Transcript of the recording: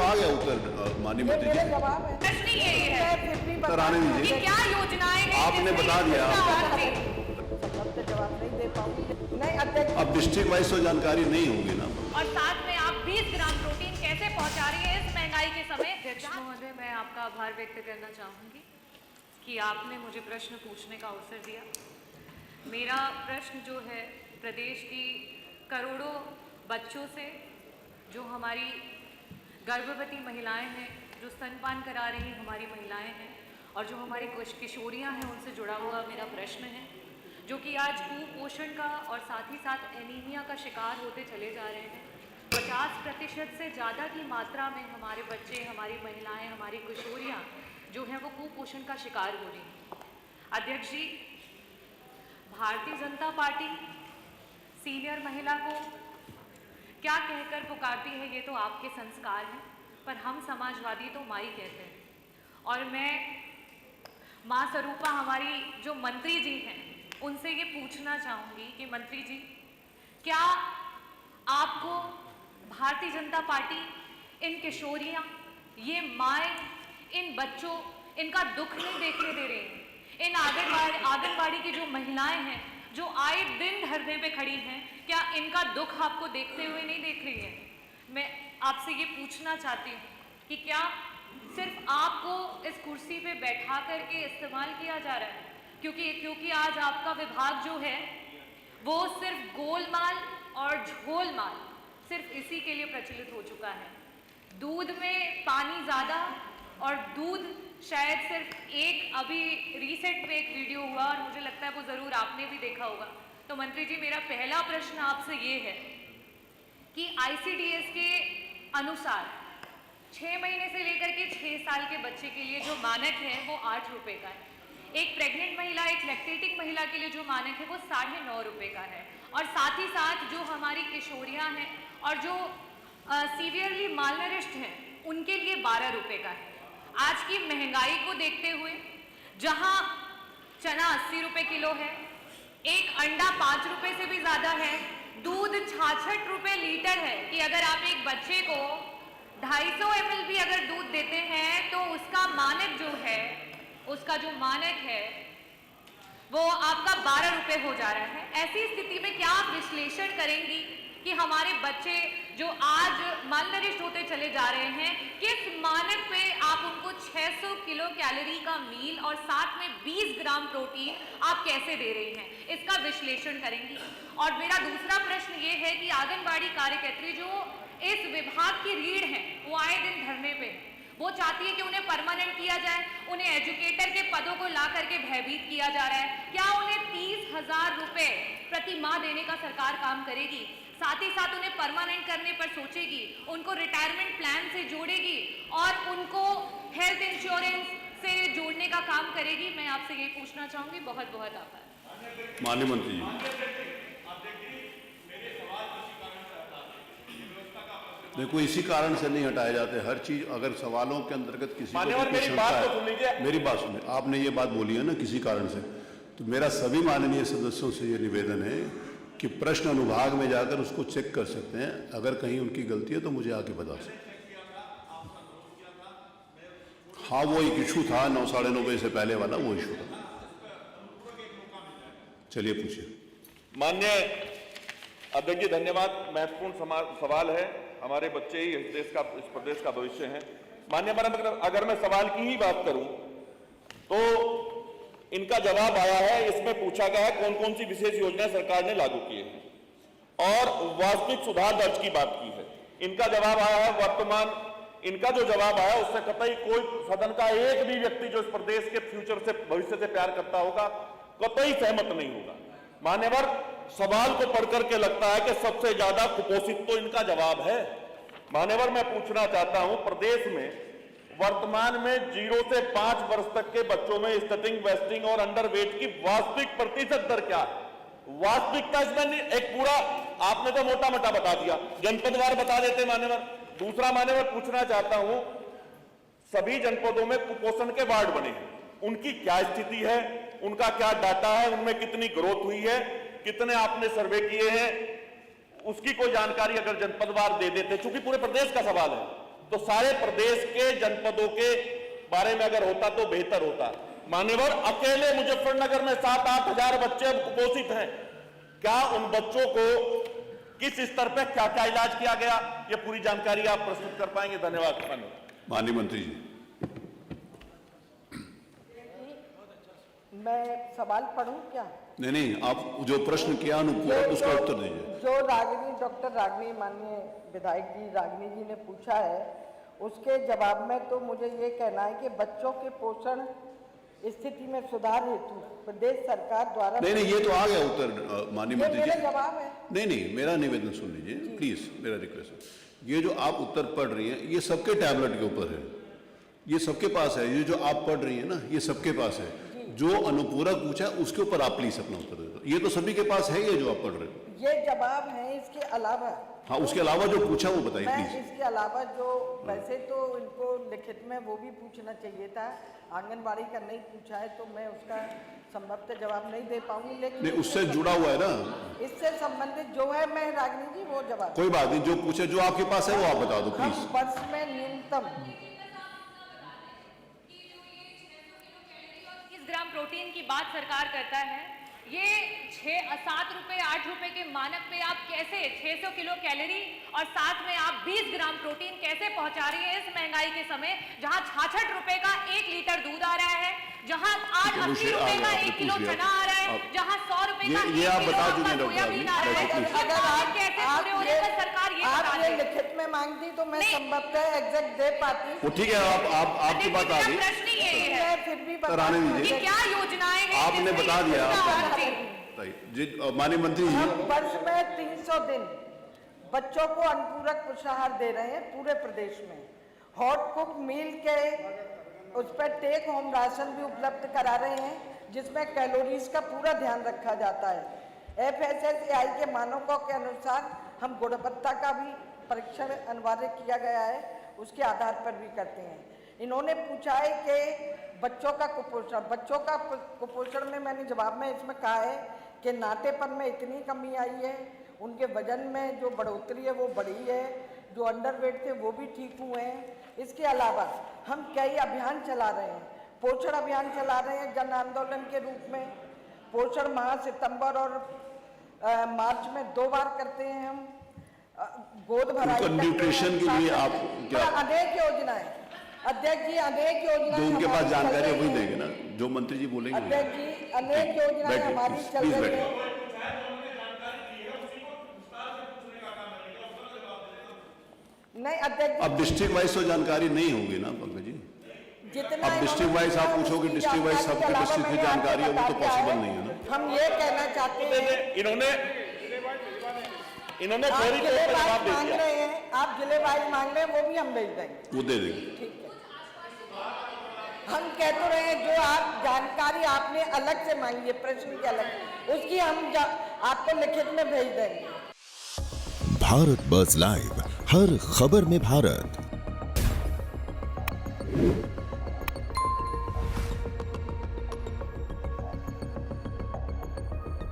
आ गया उत्तर माननीय मंत्री जी। जवाब है, प्रश्न यही है सर आने कि दीजिए, क्या योजनाएं हैं आपने जिससे बता दिया। तो जवाब नहीं दे पाऊंगी। नहीं अध्यक्ष, अब डिस्ट्रिक्ट वाइज तो जानकारी नहीं होगी ना। और साथ में आप 20 ग्राम प्रोटीन कैसे पहुंचा रही है इस महंगाई के समय। अध्यक्ष महोदय, मैं आपका आभार व्यक्त करना चाहूंगी कि आपने मुझे प्रश्न पूछने का अवसर दिया। मेरा प्रश्न जो है प्रदेश की करोड़ों बच्चों से, जो हमारी गर्भवती महिलाएं हैं, जो स्तनपान करा रही हमारी महिलाएं हैं और जो हमारी किशोरियां हैं, उनसे जुड़ा हुआ मेरा प्रश्न है, जो कि आज कुपोषण का और साथ ही साथ एनीमिया का शिकार होते चले जा रहे हैं। 50% से ज़्यादा की मात्रा में हमारे बच्चे, हमारी महिलाएं, हमारी किशोरियां जो हैं वो कुपोषण का शिकार हो रही हैं। अध्यक्ष जी, भारतीय जनता पार्टी सीनियर महिला को क्या कहकर पुकारती है ये तो आपके संस्कार हैं, पर हम समाजवादी तो माई कहते हैं। और मैं माँ स्वरूपा हमारी जो मंत्री जी हैं उनसे ये पूछना चाहूँगी कि मंत्री जी, क्या आपको भारतीय जनता पार्टी इन किशोरियाँ, ये माएँ, इन बच्चों, इनका दुख नहीं देखने दे रही हैं? इन आंगनबाड़ी की जो महिलाएं हैं जो आए दिन धरने पे खड़ी हैं, क्या इनका दुख आपको देखते हुए नहीं देख रही है? मैं आपसे ये पूछना चाहती हूँ कि क्या सिर्फ आपको इस कुर्सी पे बैठा करके इस्तेमाल किया जा रहा है? क्योंकि आज आपका विभाग जो है वो सिर्फ गोलमाल और झोलमाल सिर्फ इसी के लिए प्रचलित हो चुका है। दूध में पानी ज़्यादा और दूध शायद सिर्फ एक, अभी रिसेंट में एक वीडियो हुआ और मुझे लगता है वो ज़रूर आपने भी देखा होगा। तो मंत्री जी, मेरा पहला प्रश्न आपसे ये है कि ICDS के अनुसार 6 महीने से लेकर के 6 साल के बच्चे के लिए जो मानक है वो 8 रुपये का है। एक प्रेग्नेंट महिला, एक लैक्टेटिंग महिला के लिए जो मानक है वो 9.5 रुपये का है। और साथ ही साथ जो हमारी किशोरियाँ हैं और जो सीवियरली मालनरिश्ड हैं उनके लिए 12 रुपये का है। आज की महंगाई को देखते हुए जहां चना 80 रुपये किलो है, एक अंडा 5 रुपये से भी ज़्यादा है, दूध 66 रुपये लीटर है कि अगर आप एक बच्चे को 250 ml भी अगर दूध देते हैं तो उसका मानक जो है, उसका जो मानक है वो आपका 12 रुपये हो जा रहा है। ऐसी स्थिति में क्या आप विश्लेषण करेंगी कि हमारे बच्चे जो आज मालनरिश्ड होते चले जा रहे हैं, किस मानक पे आप उनको 600 किलो कैलोरी का मील और साथ में 20 ग्राम प्रोटीन आप कैसे दे रही हैं, इसका विश्लेषण करेंगी? और मेरा दूसरा प्रश्न ये है कि आंगनबाड़ी कार्यकर्त्री जो इस विभाग की रीढ़ हैं वो आए दिन धरने पे, वो चाहती है कि उन्हें परमानेंट किया जाए, उन्हें एजुकेटर के पदों को ला करके भयभीत किया जा रहा है। क्या उन्हें 30,000 रुपये प्रति माह देने का सरकार काम करेगी? साथ ही साथ उन्हें परमानेंट करने पर सोचेगी, उनको रिटायरमेंट प्लान से जोड़ेगी और उनको हेल्थ इंश्योरेंस से जोड़ने का काम करेगी? मैं आपसे यही पूछना चाहूँगी। बहुत बहुत आभार। माननीय मंत्री जी, देखो इसी कारण से नहीं हटाए जाते। हर चीज अगर सवालों के अंतर्गत किसी को मेरी बात तो सुन लीजिए। मेरी बात सुनिए, आपने ये बात बोली है ना किसी कारण से, तो मेरा सभी माननीय सदस्यों से ये निवेदन है कि प्रश्न अनुभाग में जाकर उसको चेक कर सकते हैं। अगर कहीं उनकी गलती है तो मुझे आके बता सकते हैं। हाँ, वो एक इशू था 9, 9:30 बजे से पहले वाला, वो इशू था। चलिए पूछिए। माननीय अध्यक्ष जी, धन्यवाद। महत्वपूर्ण सवाल है। हमारे बच्चे ही इस प्रदेश का भविष्य हैं। माननीय मैडम, अगर मैं सवाल की ही बात करूं तो इनका जवाब आया है, इसमें पूछा गया है कौन कौन सी विशेष योजनाएं सरकार ने लागू की है और वास्तविक सुधार दर्ज की बात की है। इनका जवाब आया है वर्तमान, इनका जो जवाब आया उससे कतई कोई सदन का एक भी व्यक्ति जो इस प्रदेश के फ्यूचर से, भविष्य से प्यार करता होगा, कतई सहमत नहीं होगा। मान्यवर, सवाल को पढ़ करके लगता है कि सबसे ज्यादा कुपोषित तो इनका जवाब है। मान्यवर, मैं पूछना चाहता हूं, प्रदेश में वर्तमान में 0 से 5 वर्ष तक के बच्चों में स्टटिंग, वेस्टिंग और अंडरवेट की वास्तविक प्रतिशत दर क्या है? वास्तविकता इसमें एक पूरा आपने तो मोटा मोटा बता दिया, जनपदवार बता देते मान्यवर। दूसरा मान्यवर पूछना चाहता हूं, सभी जनपदों में कुपोषण के वार्ड बने हैं, उनकी क्या स्थिति है, उनका क्या डाटा है, उनमें कितनी ग्रोथ हुई है, कितने आपने सर्वे किए हैं, उसकी कोई जानकारी अगर जनपदवार दे देते, चूंकि पूरे प्रदेश का सवाल है, तो सारे प्रदेश के जनपदों के बारे में अगर होता तो बेहतर होता। मान्यवर, अकेले मुजफ्फरनगर में 7-8 हजार बच्चे अब कुपोषित हैं। क्या उन बच्चों को किस स्तर पर क्या क्या इलाज किया गया, ये पूरी जानकारी आप प्रस्तुत कर पाएंगे? धन्यवाद। माननीय मंत्री जी, मैं सवाल पढ़ूं क्या? नहीं, आप जो प्रश्न किया अनुपूरक उसका उत्तर दीजिए। जो डॉक्टर रागिनी, माननीय विधायक जी रागिनी जी ने पूछा है, उसके जवाब में तो मुझे ये कहना है कि बच्चों के पोषण स्थिति में सुधार हेतु प्रदेश सरकार द्वारा नहीं, ये तो आ गया उत्तर माननीय मंत्री जी। मेरा जवाब है। नहीं, मेरा निवेदन सुन लीजिए प्लीज, मेरा रिक्वेस्ट। ये जो आप उत्तर पढ़ रही हैं ये सबके टैबलेट के ऊपर है, ये सबके पास है। ये जो आप पढ़ रही हैं ना, ये सबके पास है। जो अनुपूरक पूछा उसके ऊपर आप प्लीज अपना उत्तर दे दो। ये तो सभी के पास है, ये जो आप पढ़ रहे हो। ये जवाब है। इसके अलावा हाँ, उसके अलावा जो पूछा वो बताइए मैं प्लीज। इसके अलावा जो वैसे तो इनको लिखित में वो भी पूछना चाहिए था, आंगनबाड़ी का नहीं पूछा है, तो मैं उसका संभवतः जवाब नहीं दे पाऊंगी। लेकिन नहीं, उससे जुड़ा हुआ है ना, इससे संबंधित जो है, मैं रागिनी जी वो जवाब। कोई बात नहीं, जो पूछे जो आपके पास है वो आप बता दो प्लीज। हम वर्ष में न्यूनतम 20 ग्राम प्रोटीन की बात सरकार करता है। ये 7 रुपए 8 रुपए के मानक पे आप कैसे 600 किलो कैलोरी और साथ में आप 20 ग्राम प्रोटीन कैसे पहुंचा रही है इस महंगाई के समय, जहां 66 रुपए का 1 लीटर दूध आ रहा है, जहां 80 रुपए का 1 किलो चना आ रहा है, जहां 100 रुपए का 1 किलो आपका सोयाबीन आ रहा है। अगर आप कैसे पूरे होने पर सरकार ये बता आप दे। ये लिखित में मांगती तो मैं संभवतः एग्जैक्ट दे पाती। वो ठीक है, आपकी बात आ गई। प्रश्न ही यही है मैं फिर भी कराने दीजिए। कि क्या योजनाएं हैं आपने जिससे बता दिया। इसका अर्थ है। जी माननीय मंत्री जी, हम वर्ष में 300 दिन बच्चों को अनुपूरक पुष्टाहार दे रहे हैं पूरे प्रदेश में। हॉट कुक मील के उस पर टेक होम राशन भी उपलब्ध करा रहे हैं, जिसमें कैलोरीज का पूरा ध्यान रखा जाता है। FSSAI के मानकों के अनुसार हम गुणवत्ता का भी परीक्षण अनिवार्य किया गया है, उसके आधार पर भी करते हैं। इन्होंने पूछा है कि बच्चों का कुपोषण में मैंने जवाब में इसमें कहा है कि नाटेपन में इतनी कमी आई है, उनके वजन में जो बढ़ोतरी है वो बढ़ी है, जो अंडरवेट थे वो भी ठीक हुए हैं। इसके अलावा हम कई अभियान चला रहे हैं, पोषण अभियान चला रहे हैं जन आंदोलन के रूप में। पोषण माह सितंबर और मार्च में 2 बार करते हैं हम। गोद भराई न्यूट्रिशन के लिए आप क्या अनेक योजनाएं, अध्यक्ष जी अनेक योजनाएं जो उनके पास हमारी जानकारी है चल वही रही देंगे ना, जो मंत्री जी बोलेंगे। अध्यक्ष जी अनेक योजनाएं हमारी चल रही है। नहीं अध्यक्ष, अब डिस्ट्रिक्ट वाइज तो जानकारी नहीं होगी ना पंकज जी। जितना अब डिस्ट्रिक्ट वाइज आप पूछोगे, डिस्ट्रिक्ट वाइज सबके डिस्ट्रिक्ट की जानकारी है, वो तो पॉसिबल नहीं है ना। हम ये कहना चाहते हैं, इन्होंने आप फौरी तौर जिले पर जवाब वाइज दे मांग दिया। रहे हैं, आप जिले वाइज मांग रहे हैं, वो भी हम भेज देंगे। वो दे देंगे। ठीक है, हम कह तो रहे हैं जो आप जानकारी आपने अलग से मांगी है, प्रश्न की अलग, उसकी हम आपको लिखित में भेज देंगे। भारत बज़ लाइव, हर खबर में भारत।